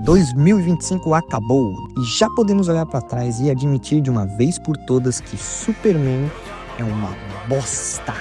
2025 acabou e já podemos olhar pra trás e admitir de uma vez por todas que Superman é uma bosta.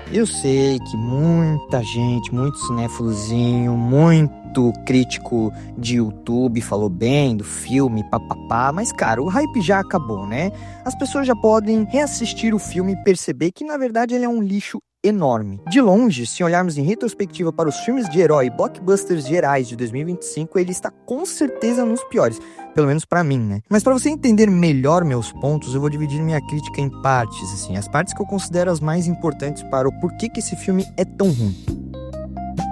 Eu sei que muita gente, muito cinéfilozinho, muito crítico de YouTube falou bem do filme, papapá, mas cara, o hype já acabou, né? As pessoas já podem reassistir o filme e perceber que na verdade ele é um lixo enorme. De longe, se olharmos em retrospectiva para os filmes de herói e blockbusters gerais de 2025, ele está com certeza nos piores. Pelo menos pra mim, né? Mas pra você entender melhor meus pontos, eu vou dividir minha crítica em partes, assim. As partes que eu considero as mais importantes para o porquê que esse filme é tão ruim.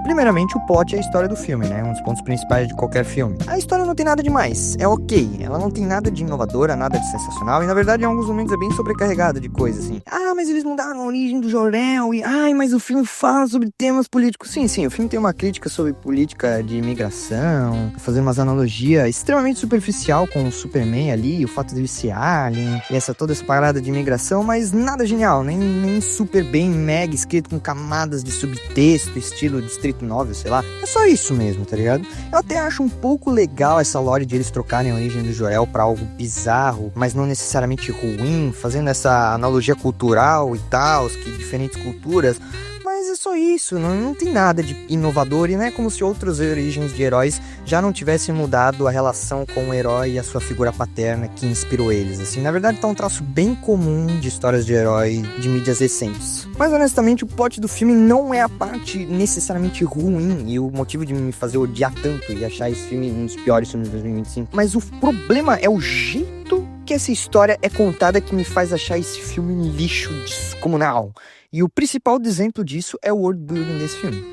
Primeiramente, o plot é a história do filme, né? Um dos pontos principais de qualquer filme. A história não tem nada demais, é ok. Ela não tem nada de inovadora, nada de sensacional. E, na verdade, em alguns momentos é bem sobrecarregada de coisa, assim. Ah, mas eles mudaram a origem do Jor-El. E, ai, mas o filme fala sobre temas políticos. Sim, o filme tem uma crítica sobre política de imigração, fazendo umas analogias extremamente superficial com o Superman ali, o fato dele ser alien, e toda essa parada de imigração, mas nada genial, nem super bem mega escrito com camadas de subtexto, estilo Distrito 9, sei lá. É só isso mesmo, tá ligado? Eu até acho um pouco legal essa lore de eles trocarem a origem do Jor-El pra algo bizarro, mas não necessariamente ruim, fazendo essa analogia cultural e tal, que diferentes culturas. Mas é só isso, não tem nada de inovador e não é como se outras origens de heróis já não tivessem mudado a relação com o herói e a sua figura paterna que inspirou eles, assim. Na verdade tá um traço bem comum de histórias de herói de mídias recentes. Mas honestamente o plot do filme não é a parte necessariamente ruim e o motivo de me fazer odiar tanto e achar esse filme um dos piores filmes de 2025. Mas o problema é o jeito que essa história é contada que me faz achar esse filme um lixo descomunal. E o principal exemplo disso é o world building desse filme.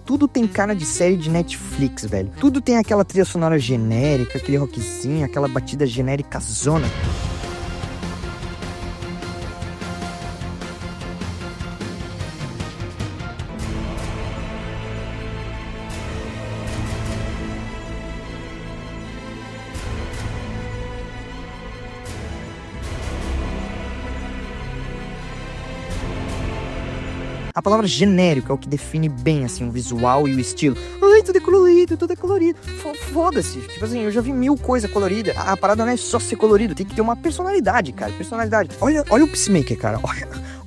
Tudo tem cara de série de Netflix, velho. Tudo tem aquela trilha sonora genérica, aquele rockzinho, aquela batida genérica zona. A palavra genérico é o que define bem, assim, o visual e o estilo. Ai, tudo é colorido. Foda-se. Tipo assim, eu já vi 1000 coisas coloridas. A parada não é só ser colorido, tem que ter uma personalidade, cara. Personalidade. Olha o Peacemaker, cara.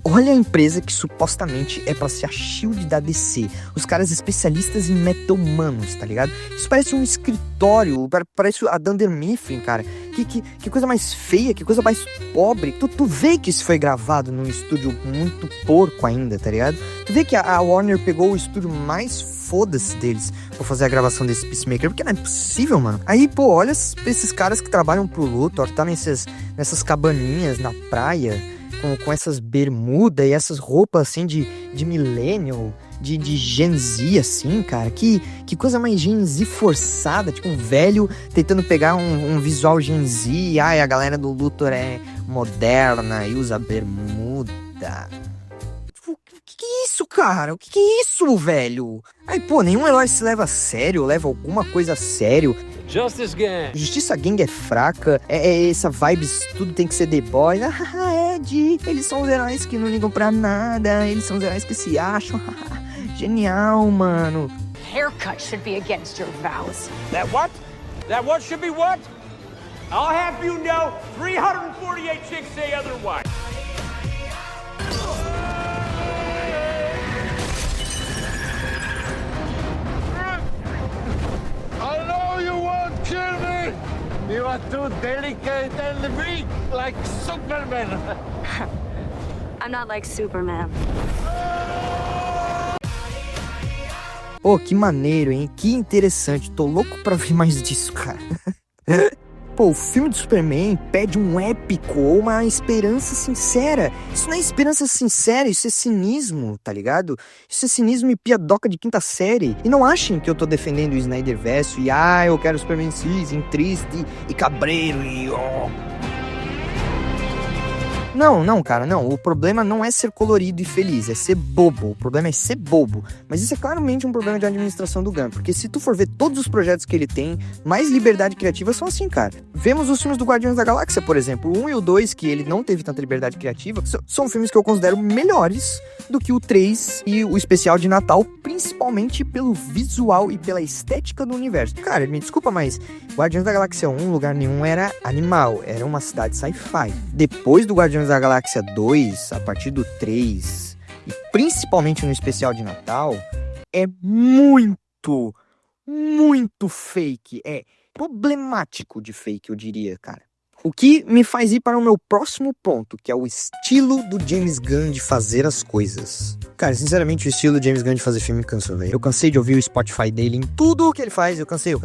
Olha a empresa que supostamente é pra ser a SHIELD da DC. Os caras especialistas em meta-humanos, tá ligado? Isso parece um escritório, parece a Dunder Mifflin, cara. Que coisa mais feia, que coisa mais pobre. Tu vê que isso foi gravado num estúdio muito porco ainda, tá ligado? Tu vê que a Warner pegou o estúdio mais foda-se deles pra fazer a gravação desse Peacemaker, porque não é possível, mano. Aí, pô, olha esses caras que trabalham pro Luthor, tá nessas cabaninhas na praia, com essas bermudas e essas roupas assim de millennial, de Gen Z, assim, cara. Que coisa mais Gen Z forçada, tipo um velho tentando pegar um visual Gen Z. Ai, a galera do Luthor é moderna e usa bermuda. O que é isso, cara? O que é isso, velho? Aí, pô, nenhum herói se leva a sério, leva alguma coisa a sério. Justice Gang. Justiça Gang é fraca, essa vibes, tudo tem que ser The Boys. Eles são os heróis que não ligam pra nada, eles são os heróis que se acham. Genial, mano. Haircut should be against your vows. That what? That what should be what? I'll have you know 348 chicks say otherwise. I know you won't kill me! You are too delicate and weak, like Superman. I'm not like Superman. Pô, que maneiro, hein? Que interessante. Tô louco pra ver mais disso, cara. Pô, o filme do Superman pede um épico ou uma esperança sincera. Isso não é esperança sincera, isso é cinismo, tá ligado? Isso é cinismo e piadoca de quinta série. E não achem que eu tô defendendo o Snyderverse e eu quero o Superman cinza, triste e cabreiro e Não, cara, não. O problema não é ser colorido e feliz, é ser bobo. O problema é ser bobo. Mas isso é claramente um problema de administração do Gunn, porque se tu for ver todos os projetos que ele tem, mais liberdade criativa são assim, cara. Vemos os filmes do Guardiões da Galáxia, por exemplo. O 1 e o 2, que ele não teve tanta liberdade criativa, são filmes que eu considero melhores do que o 3 e o especial de Natal, principalmente pelo visual e pela estética do universo. Cara, me desculpa, mas Guardiões da Galáxia 1, Lugar Nenhum, era animal, era uma cidade sci-fi. Depois do Guardiões da Galáxia 2, a partir do 3, e principalmente no especial de Natal, é muito fake, é problemático de fake, eu diria, cara. O que me faz ir para o meu próximo ponto, que é o estilo do James Gunn de fazer as coisas. Cara, sinceramente, o estilo do James Gunn de fazer filme me cansou, velho. Eu cansei de ouvir o Spotify dele em tudo o que ele faz. Eu cansei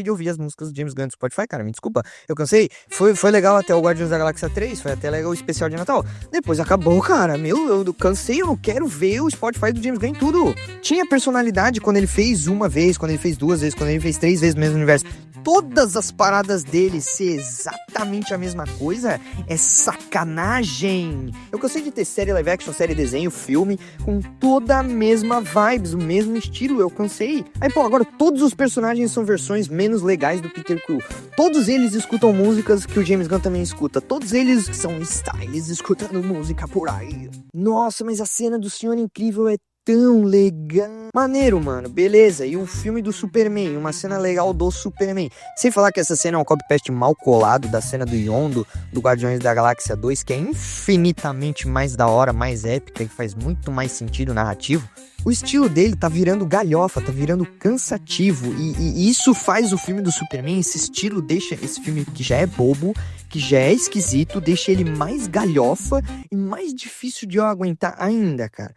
de ouvir as músicas do James Gunn do Spotify, cara, me desculpa. Eu cansei. Foi legal até o Guardiões da Galáxia 3, foi até legal o especial de Natal. Depois acabou, cara. Eu cansei, eu não quero ver o Spotify do James Gunn em tudo. Tinha personalidade quando ele fez uma vez, quando ele fez 2 vezes, quando ele fez 3 vezes no mesmo universo. Todas as paradas dele ser exatamente a mesma coisa é sacanagem. Eu cansei de ter série live action, série desenho, filme com toda a mesma vibes, o mesmo estilo, eu cansei. Aí, pô, agora todos os personagens são versões menos legais do Peter Quill. Todos eles escutam músicas que o James Gunn também escuta. Todos eles são styles escutando música por aí. Nossa, mas a cena do Senhor Incrível é tão legal. Maneiro, mano, beleza. E o filme do Superman, uma cena legal do Superman. Sem falar que essa cena é um copy-paste mal colado da cena do Yondo, do Guardiões da Galáxia 2, que é infinitamente mais da hora, mais épica e faz muito mais sentido narrativo. O estilo dele tá virando galhofa, tá virando cansativo. E isso faz o filme do Superman, esse estilo deixa esse filme que já é bobo, que já é esquisito, deixa ele mais galhofa e mais difícil de eu aguentar ainda, cara.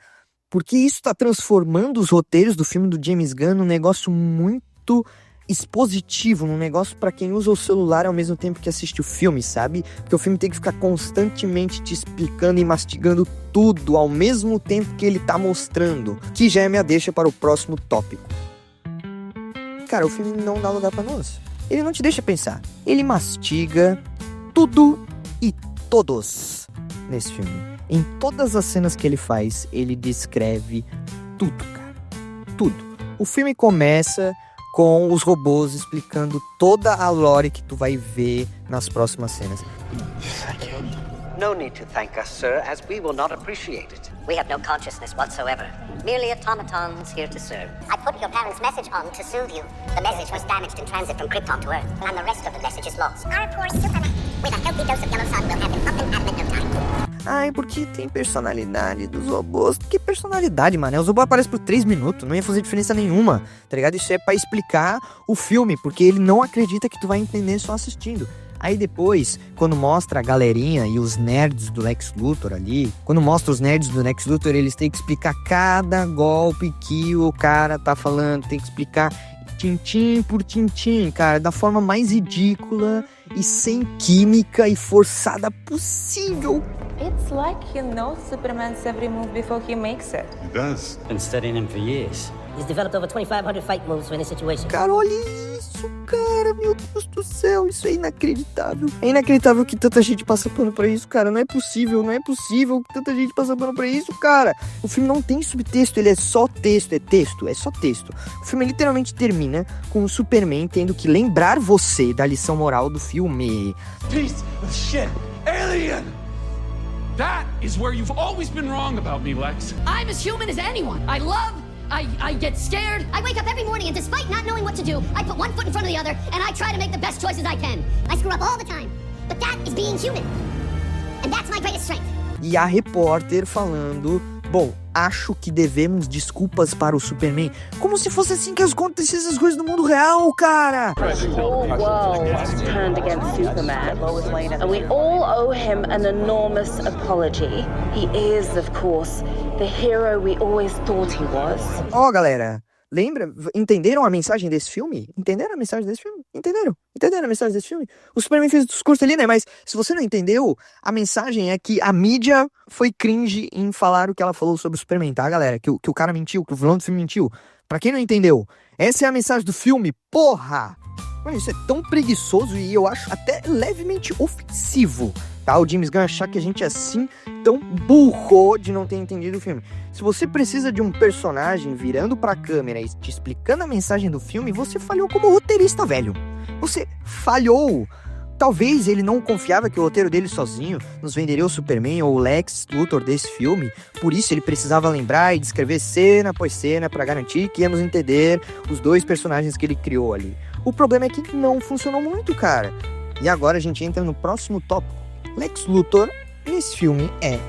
Porque isso tá transformando os roteiros do filme do James Gunn num negócio muito expositivo, num negócio pra quem usa o celular ao mesmo tempo que assiste o filme, sabe? Porque o filme tem que ficar constantemente te explicando e mastigando tudo ao mesmo tempo que ele tá mostrando, que já é minha deixa para o próximo tópico. Cara, o filme não dá lugar pra nós. Ele não te deixa pensar. Ele mastiga tudo e todos nesse filme. Em todas as cenas que ele faz, ele descreve tudo, cara. Tudo. O filme começa com os robôs explicando toda a lore que tu vai ver nas próximas cenas. Thank you. No need to thank us, sir, as we will not appreciate it. We have no consciousness whatsoever. Merely automatons here to serve. I put your parents' message on to soothe you. The message was damaged in transit from Krypton to Earth, and the rest of the message is lost. Our poor Superman, with a healthy dose of yellow sun, will have him up and at him in no time. Ai, porque tem personalidade dos robôs. Que personalidade, mano? Os robôs aparecem por 3 minutos, não ia fazer diferença nenhuma, tá ligado? Isso é pra explicar o filme, porque ele não acredita que tu vai entender só assistindo. Aí depois, quando mostra a galerinha e os nerds do Lex Luthor ali, quando mostra os nerds do Lex Luthor, eles têm que explicar cada golpe que o cara tá falando, tem que explicar tintim por tintim, cara, da forma mais ridícula e sem química e forçada possível. It's like he knows Superman's every move before he makes it. He does. Been studying him for years. He's developed over 2,500 fight moves for any situation. Cara, olha isso, cara, meu Deus do céu, isso é inacreditável. É inacreditável que tanta gente passa pano pra isso, cara, não é possível que tanta gente passa pano pra isso, cara. O filme não tem subtexto, ele é só texto, é só texto. O filme literalmente termina com o Superman tendo que lembrar você da lição moral do filme. Piece of shit. Alien! That is where you've always been wrong about me, Lex. I'm as human as anyone. I get scared. I wake up every morning and despite not knowing what to do, I put one foot in front of the other and I try to make the best choices I can. I screw up all the time. But that is being human. And that's my greatest strength. E a repórter falando, bom, acho que devemos desculpas para o Superman. Como se fosse assim que acontecessem as coisas no mundo real, cara! The whole world turned against Superman, and we all owe him an enormous apology. He is, of course, the hero we always thought he was. Ó, galera, lembra? Entenderam a mensagem desse filme? Entenderam a mensagem desse filme? Entenderam a mensagem desse filme? O Superman fez o discurso ali, né? Mas se você não entendeu, a mensagem é que a mídia foi cringe em falar o que ela falou sobre o Superman, tá, galera? Que o cara mentiu, que o vilão do filme mentiu. Pra quem não entendeu, essa é a mensagem do filme, porra! Mano, isso é tão preguiçoso e eu acho até levemente ofensivo tá? O James Gunn achar que a gente é assim tão burro de não ter entendido o filme. Se você precisa de um personagem virando pra câmera e te explicando a mensagem do filme, você falhou como roteirista, velho. Você falhou. Talvez ele não confiava que o roteiro dele sozinho nos venderia o Superman ou o Lex Luthor desse filme, por isso ele precisava lembrar e descrever cena após cena para garantir que íamos entender os dois personagens que ele criou ali. O problema é que não funcionou muito, cara. E agora a gente entra no próximo tópico. Lex Luthor nesse filme é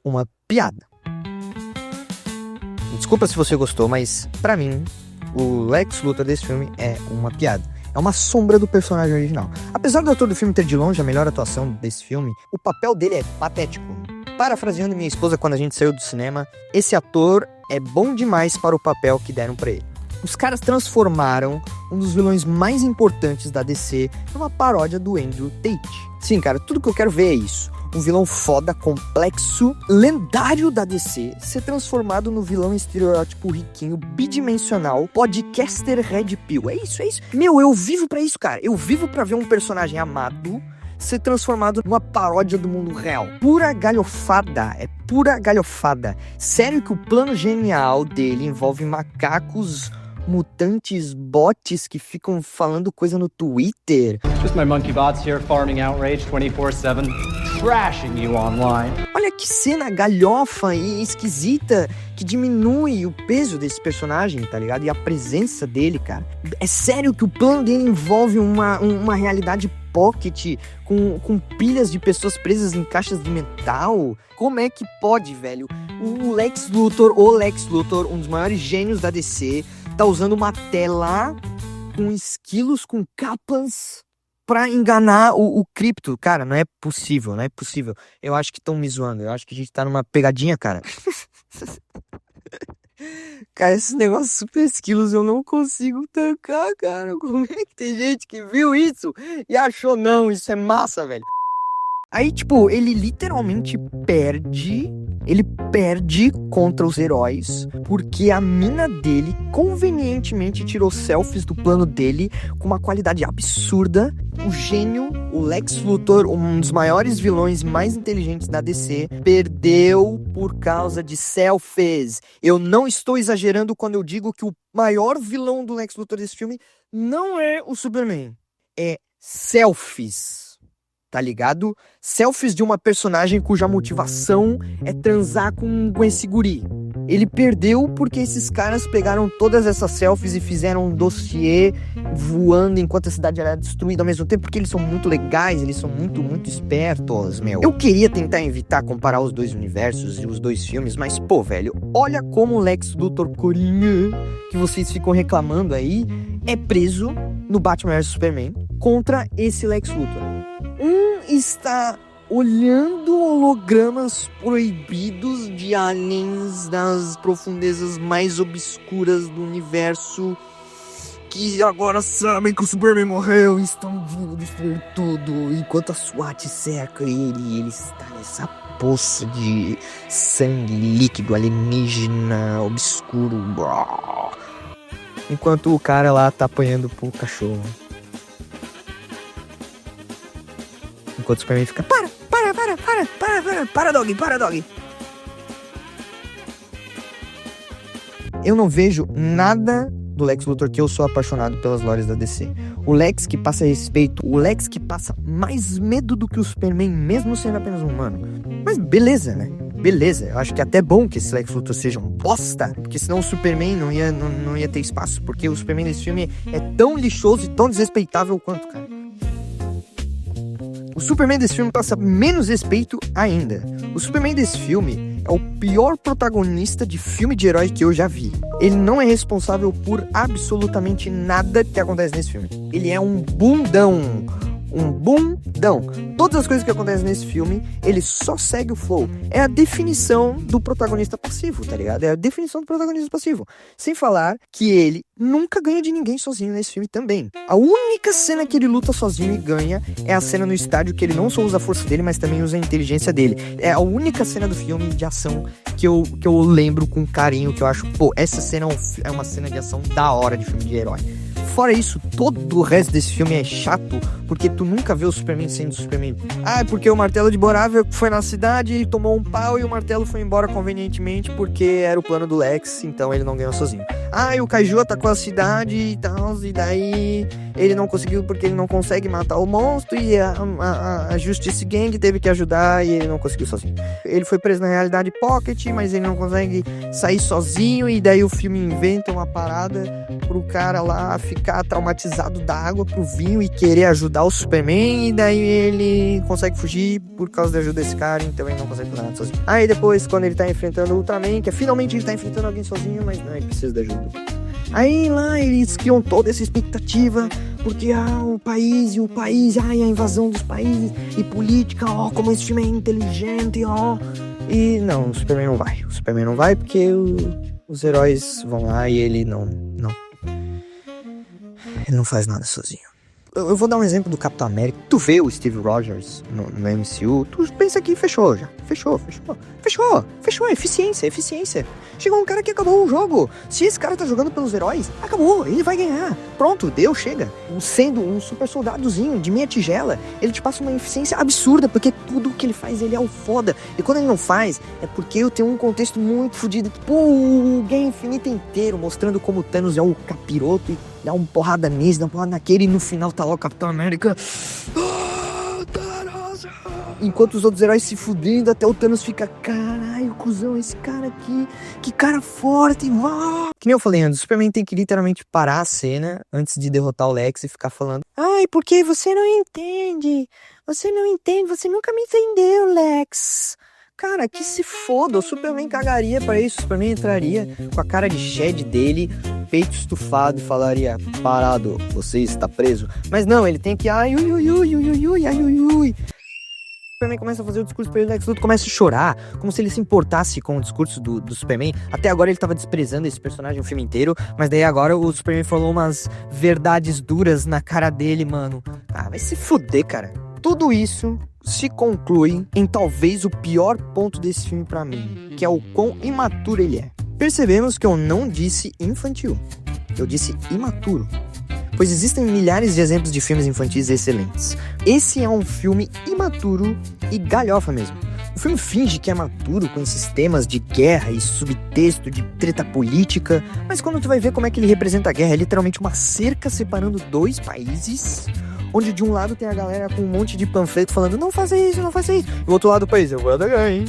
uma piada. Desculpa se você gostou, mas pra mim o Lex Luthor desse filme é uma piada. É uma sombra do personagem original. Apesar do ator do filme ter de longe a melhor atuação desse filme, o papel dele é patético. Parafraseando minha esposa quando a gente saiu do cinema, esse ator é bom demais para o papel que deram pra ele. Os caras transformaram um dos vilões mais importantes da DC numa paródia do Andrew Tate. Sim, cara, tudo que eu quero ver é isso. Um vilão foda, complexo, lendário da DC, ser transformado no vilão estereótipo riquinho, bidimensional, podcaster red pill. É isso. Meu, eu vivo pra isso, cara. Eu vivo pra ver um personagem amado ser transformado numa paródia do mundo real. Pura galhofada, é pura galhofada. Sério que o plano genial dele envolve macacos mutantes, bots que ficam falando coisa no Twitter. Just my monkey bots here farming outrage 24/7, trashing you online. Olha que cena galhofa e esquisita que diminui o peso desse personagem, tá ligado? E a presença dele, cara. É sério que o plano dele envolve uma realidade pocket com pilhas de pessoas presas em caixas de metal? Como é que pode, velho? O Lex Luthor, um dos maiores gênios da DC, tá usando uma tela com esquilos, com capas pra enganar o Krypto. Cara, não é possível. Eu acho que estão me zoando. Eu acho que a gente tá numa pegadinha, cara. Cara, esses negócios super esquilos eu não consigo tancar, cara. Como é que tem gente que viu isso e achou não, isso é massa, velho. Aí, tipo, ele literalmente perde contra os heróis, porque a mina dele convenientemente tirou selfies do plano dele com uma qualidade absurda. O gênio, o Lex Luthor, um dos maiores vilões mais inteligentes da DC, perdeu por causa de selfies. Eu não estou exagerando quando eu digo que o maior vilão do Lex Luthor desse filme não é o Superman, é selfies. Tá ligado? Selfies de uma personagem cuja motivação é transar com esse guri. Ele perdeu porque esses caras pegaram todas essas selfies e fizeram um dossiê voando enquanto a cidade era destruída ao mesmo tempo, porque eles são muito legais, eles são muito, muito espertos, meu. Eu queria tentar evitar comparar os dois universos e os dois filmes, mas, pô, velho, olha como o Lex Luthor Corinha, que vocês ficam reclamando aí, é preso no Batman vs Superman contra esse Lex Luthor. Um está olhando hologramas proibidos de aliens das profundezas mais obscuras do universo, que agora sabem que o Superman morreu e estão vindo destruir tudo, enquanto a SWAT cerca ele e ele está nessa poça de sangue líquido alienígena obscuro, enquanto o cara lá tá apanhando pro cachorro. Enquanto o Superman fica, para, dog. Eu não vejo nada do Lex Luthor que eu sou apaixonado pelas lores da DC. O Lex que passa respeito, o Lex que passa mais medo do que o Superman, mesmo sendo apenas um humano. Mas beleza, né? Beleza, eu acho que é até bom que esse Lex Luthor seja um bosta, porque senão o Superman não ia ter espaço, porque o Superman desse filme é tão lixoso e tão desrespeitável quanto, cara. O Superman desse filme passa menos respeito ainda. O Superman desse filme é o pior protagonista de filme de herói que eu já vi. Ele não é responsável por absolutamente nada que acontece nesse filme. Ele é um bundão. Todas as coisas que acontecem nesse filme, ele só segue o flow. É a definição do protagonista passivo, tá ligado? É a definição do protagonista passivo. Sem falar que ele nunca ganha de ninguém sozinho nesse filme também. A única cena que ele luta sozinho e ganha é a cena no estádio, que ele não só usa a força dele, mas também usa a inteligência dele. É a única cena do filme de ação que eu lembro com carinho, que eu acho, pô, essa cena é uma cena de ação da hora de filme de herói. fora isso, todo o resto desse filme é chato, porque tu nunca vê o Superman sendo Superman. Ah, é porque o martelo de Borávia foi na cidade e tomou um pau e o martelo foi embora convenientemente porque era o plano do Lex, então ele não ganhou sozinho. Ah, e o Kaiju atacou a cidade e tal, e daí ele não conseguiu porque ele não consegue matar o monstro e a Justice Gang teve que ajudar e ele não conseguiu sozinho. Ele foi preso na realidade Pocket, mas ele não consegue sair sozinho e daí o filme inventa uma parada pro cara lá ficar traumatizado da água pro vinho e querer ajudar o Superman e daí ele consegue fugir por causa da ajuda desse cara, então ele não consegue fazer nada sozinho. Aí depois, quando ele tá enfrentando o Ultraman, que finalmente ele tá enfrentando alguém sozinho, mas não, ele precisa da ajuda. Aí lá eles criam toda essa expectativa, porque o país, a invasão dos países, e política, como esse filme é inteligente, E não, o Superman não vai porque os heróis vão lá e ele não. Ele não faz nada sozinho. Eu vou dar um exemplo do Capitão América. Tu vê o Steve Rogers no MCU, tu pensa que fechou já. Fechou. Eficiência. Chegou um cara que acabou o jogo. Se esse cara tá jogando pelos heróis, acabou, ele vai ganhar. Pronto, chega. Sendo um super soldadozinho de meia tigela, ele te passa uma eficiência absurda, porque tudo que ele faz, ele é o foda. E quando ele não faz, é porque eu tenho um contexto muito fodido. O Guerra Infinita inteiro, mostrando como o Thanos é o capiroto e dá uma porrada nesse, dá uma porrada naquele, e no final tá lá o Capitão América. Enquanto os outros heróis se fudendo, até o Thanos fica, caralho, cuzão, esse cara aqui, que cara forte, Que nem eu falei antes, o Superman tem que literalmente parar a cena antes de derrotar o Lex e ficar falando, ai, porque você não entende, você nunca me entendeu, Lex. Cara, que se foda, o Superman cagaria pra isso, o Superman entraria com a cara de Shed dele, peito estufado e falaria, parado, você está preso. Mas não, ele tem que, ai, ui. O Superman começa a fazer o discurso pra ele, o Lex Luthor começa a chorar, como se ele se importasse com o discurso do Superman. Até agora ele tava desprezando esse personagem o filme inteiro, mas daí agora o Superman falou umas verdades duras na cara dele, mano. Ah, vai se fuder, cara. Tudo isso se conclui em talvez o pior ponto desse filme pra mim, que é o quão imaturo ele é. Percebemos que eu não disse infantil, eu disse imaturo. Pois existem milhares de exemplos de filmes infantis excelentes. Esse é um filme imaturo e galhofa mesmo. O filme finge que é maturo com esses temas de guerra e subtexto de treta política, mas quando tu vai ver como é que ele representa a guerra, é literalmente uma cerca separando dois países, onde de um lado tem a galera com um monte de panfleto falando não faça isso, e do outro lado do país, eu vou atacar, hein,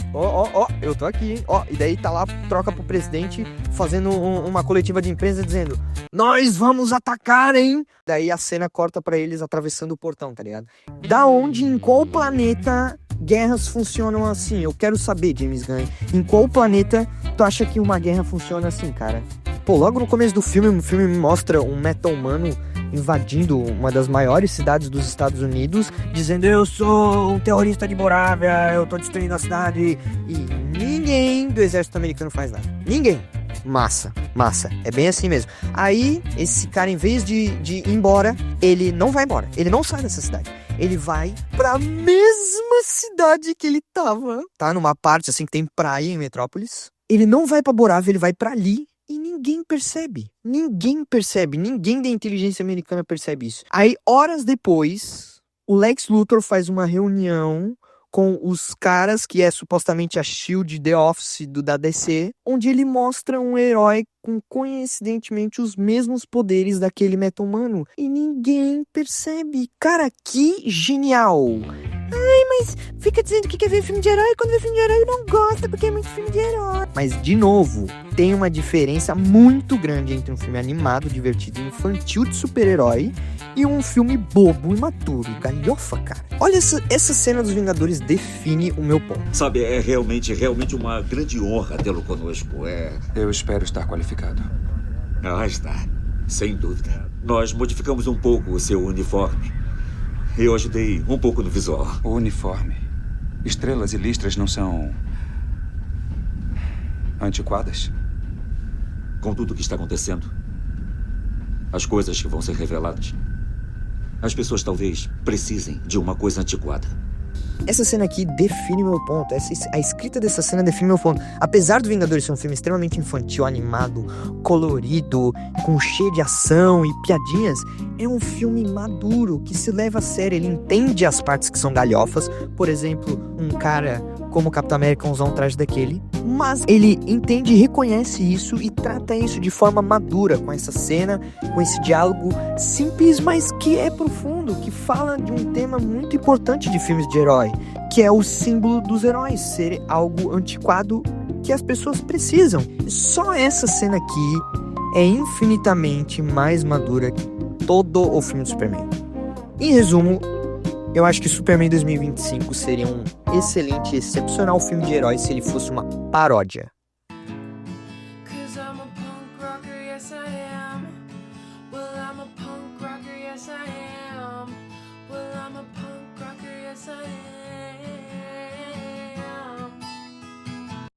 eu tô aqui, hein, e daí tá lá, troca pro presidente fazendo uma coletiva de imprensa dizendo, nós vamos atacar, hein. Daí a cena corta pra eles atravessando o portão, tá ligado? Da onde, em qual planeta guerras funcionam assim? Eu quero saber, James Gunn, em qual planeta tu acha que uma guerra funciona assim, cara? Pô, logo no começo do filme, o filme mostra um meta-humano invadindo uma das maiores cidades dos Estados Unidos, dizendo, eu sou um terrorista de Borávia, eu tô destruindo a cidade, e ninguém do exército americano faz nada. Ninguém. Massa. É bem assim mesmo. Aí, esse cara, em vez de ir embora, ele não vai embora. Ele não sai dessa cidade. Ele vai pra mesma cidade que ele tava. Tá? Numa parte, assim, que tem praia em Metrópolis. Ele não vai pra Borávia, ele vai pra ali. E ninguém percebe. Ninguém da inteligência americana percebe isso. Aí, horas depois, o Lex Luthor faz uma reunião com os caras que é supostamente a SHIELD, The Office da DC, onde ele mostra um herói com, coincidentemente, os mesmos poderes daquele meta-humano. E ninguém percebe. Cara, que genial! Ai, mas fica dizendo que quer ver filme de herói, quando vê filme de herói não gosta, porque é muito filme de herói. Mas, de novo, tem uma diferença muito grande entre um filme animado, divertido e infantil de super-herói e um filme bobo, imaturo, galhofa, cara. Olha, essa cena dos Vingadores define o meu ponto. Sabe, é realmente uma grande honra tê-lo conosco, Eu espero estar qualificado. Está, sem dúvida. Nós modificamos um pouco o seu uniforme. Eu ajudei um pouco no visual. O uniforme. Estrelas e listras não são antiquadas? Com tudo o que está acontecendo, as coisas que vão ser reveladas, as pessoas talvez precisem de uma coisa antiquada. Essa cena aqui define meu ponto. A escrita dessa cena define meu ponto. Apesar do Vingadores ser um filme extremamente infantil, animado, colorido, com cheio de ação e piadinhas, é um filme maduro, que se leva a sério. Ele entende as partes que são galhofas. Por exemplo, um cara como o Capitão América usar um traje daquele. Mas ele entende e reconhece isso e trata isso de forma madura, com essa cena, com esse diálogo simples, mas que é profundo, que fala de um tema muito importante de filmes de herói, que é o símbolo dos heróis ser algo antiquado que as pessoas precisam. Só essa cena aqui é infinitamente mais madura que todo o filme do Superman. Em resumo, eu acho que Superman 2025 seria um excelente e excepcional filme de heróis se ele fosse uma paródia.